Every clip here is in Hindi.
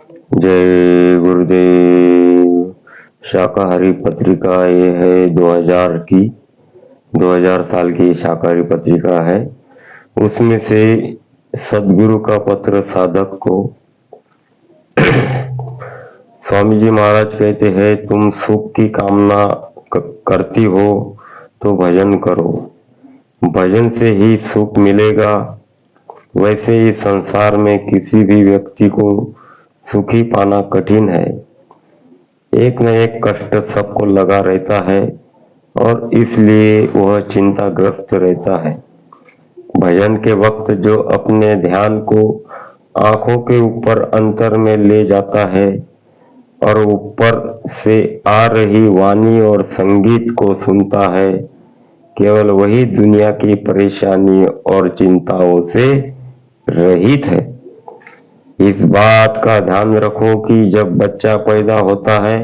जय गुरुदेव। शाकाहारी पत्रिका ये है 2000 साल की शाकाहारी पत्रिका है। उसमें से सदगुरु का पत्र साधक को स्वामी जी महाराज कहते हैं, तुम सुख की कामना करती हो तो भजन करो, भजन से ही सुख मिलेगा। वैसे ही संसार में किसी भी व्यक्ति को सुखी पाना कठिन है। एक न एक कष्ट सबको लगा रहता है और इसलिए वह चिंताग्रस्त रहता है। भजन के वक्त जो अपने ध्यान को आंखों के ऊपर अंतर में ले जाता है और ऊपर से आ रही वाणी और संगीत को सुनता है, केवल वही दुनिया की परेशानी और चिंताओं से रहित है। इस बात का ध्यान रखो कि जब बच्चा पैदा होता है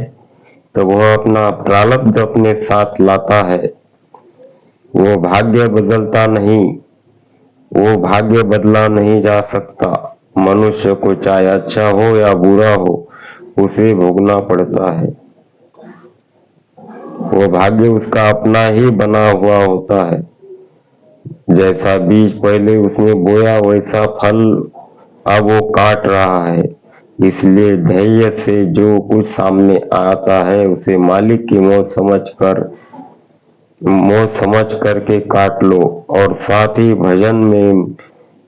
तो वह अपना प्रारब्ध अपने साथ लाता है। वो भाग्य बदलता नहीं, वो भाग्य बदला नहीं जा सकता। मनुष्य को चाहे अच्छा हो या बुरा हो, उसे भोगना पड़ता है। वो भाग्य उसका अपना ही बना हुआ होता है। जैसा बीज पहले उसने बोया, वैसा फल अब वो काट रहा है। इसलिए धैर्य से जो कुछ सामने आता है उसे मालिक की मौत समझ करके काट लो और साथ ही भजन में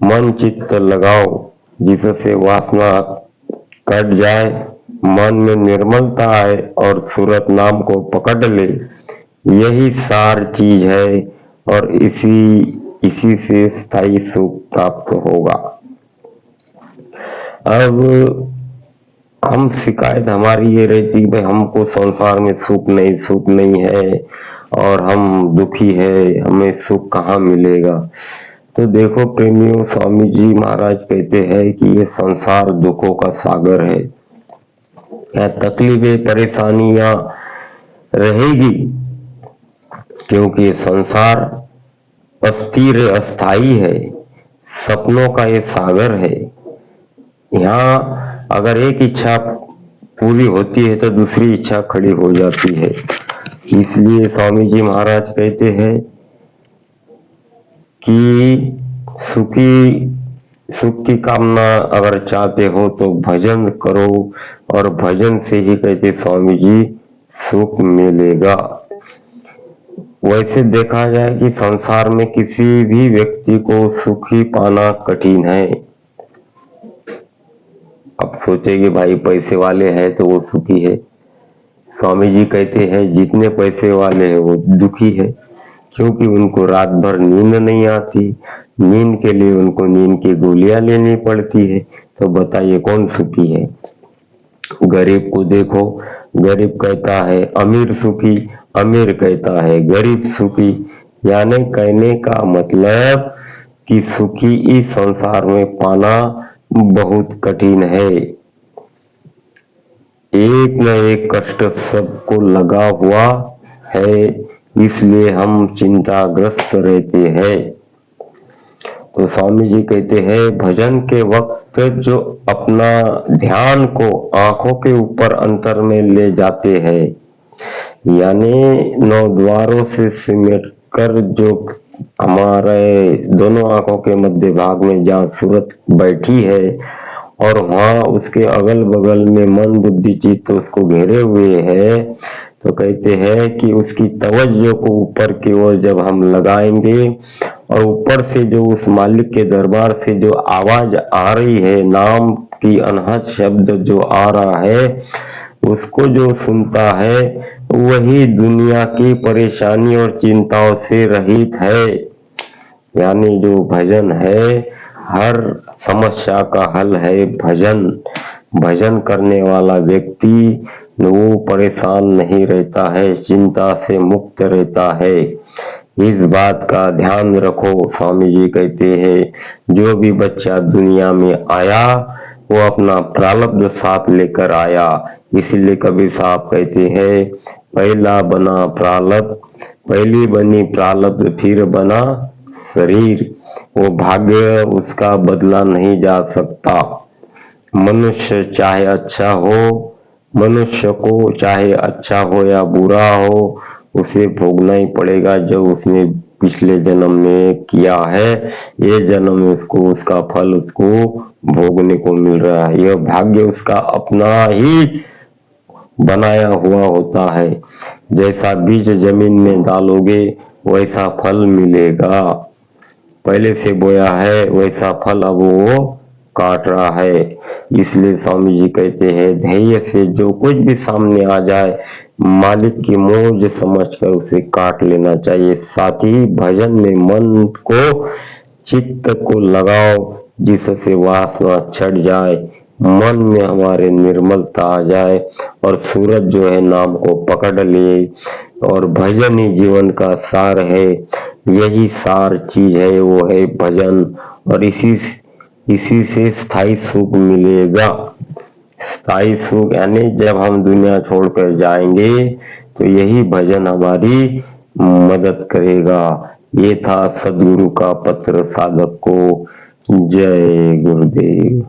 मन चित्त लगाओ, जिससे वासना कट जाए, मन में निर्मलता आए और सूरत नाम को पकड़ ले। यही सार चीज है और इसी से स्थायी सुख प्राप्त होगा। अब हम शिकायत हमारी ये रहती है, भाई हमको संसार में सुख नहीं है और हम दुखी है, हमें सुख कहाँ मिलेगा। तो देखो प्रेमियों, स्वामी जी महाराज कहते हैं कि ये संसार दुखों का सागर है। यहाँ तकलीफें परेशानियां रहेगी, क्योंकि संसार अस्थिर अस्थाई है, सपनों का ये सागर है। यहाँ अगर एक इच्छा पूरी होती है तो दूसरी इच्छा खड़ी हो जाती है। इसलिए स्वामी जी महाराज कहते हैं कि सुख की कामना अगर चाहते हो तो भजन करो, और भजन से ही कहते स्वामी जी सुख मिलेगा। वैसे देखा जाए कि संसार में किसी भी व्यक्ति को सुखी पाना कठिन है। अब सोचे कि भाई पैसे वाले हैं तो वो सुखी है। स्वामी जी कहते हैं जितने पैसे वाले हैं वो दुखी है, क्योंकि उनको रात भर नींद नहीं आती। नींद के लिए उनको नींद की गोलियां लेनी पड़ती है। तो बताइए कौन सुखी है। गरीब को देखो, गरीब कहता है अमीर सुखी, अमीर कहता है गरीब सुखी। यानी कहने का मतलब कि सुखी इस संसार में पाना बहुत कठिन है। एक न एक कष्ट सबको लगा हुआ है, इसलिए हम चिंताग्रस्त रहते हैं। तो स्वामी जी कहते हैं भजन के वक्त जो अपना ध्यान को आंखों के ऊपर अंतर में ले जाते हैं, यानी 9 द्वारों से सिमट कर जो हमारे दोनों आंखों के मध्य भाग में जहाँ सूरत बैठी है और वहाँ उसके अगल बगल में मन बुद्धि चित्त उसको घेरे हुए है, तो कहते हैं कि उसकी तवज्जो को ऊपर की ओर जब हम लगाएंगे और ऊपर से जो उस मालिक के दरबार से जो आवाज आ रही है, नाम की अनहद शब्द जो आ रहा है, उसको जो सुनता है वही दुनिया की परेशानी और चिंताओं से रहित है। यानी जो भजन है, हर समस्या का हल है भजन। भजन करने वाला व्यक्ति वो परेशान नहीं रहता है, चिंता से मुक्त रहता है। इस बात का ध्यान रखो। स्वामी जी कहते हैं जो भी बच्चा दुनिया में आया वो अपना प्रारब्ध साथ लेकर आया। इसलिए कबीर साहब कहते हैं पहला बना प्रारब्ध, पहली बनी प्रारब्ध फिर बना शरीर। वो भाग्य उसका बदला नहीं जा सकता। मनुष्य चाहे अच्छा हो, मनुष्य को चाहे अच्छा हो या बुरा हो, उसे भोगना ही पड़ेगा जो उसने पिछले जन्म में किया है। ये जन्म में उसको उसका फल उसको भोगने को मिल रहा है। यह भाग्य उसका अपना ही बनाया हुआ होता है। जैसा बीज जमीन में डालोगे वैसा फल मिलेगा। पहले से बोया है वैसा फल अब वो काट रहा है। इसलिए स्वामी जी कहते हैं धैर्य से जो कुछ भी सामने आ जाए मालिक की मौज समझकर उसे काट लेना चाहिए। साथ ही भजन में मन को चित्त को लगाओ जिससे वासना छट जाए, मन में हमारे निर्मलता आ जाए और सूरज जो है नाम को पकड़ ले। और भजन ही जीवन का सार है, यही सार चीज है, वो है भजन। और इसी से स्थायी सुख मिलेगा। स्थायी सुख यानी जब हम दुनिया छोड़कर जाएंगे तो यही भजन हमारी मदद करेगा। ये था सदगुरु का पत्र साधक को। जय गुरुदेव।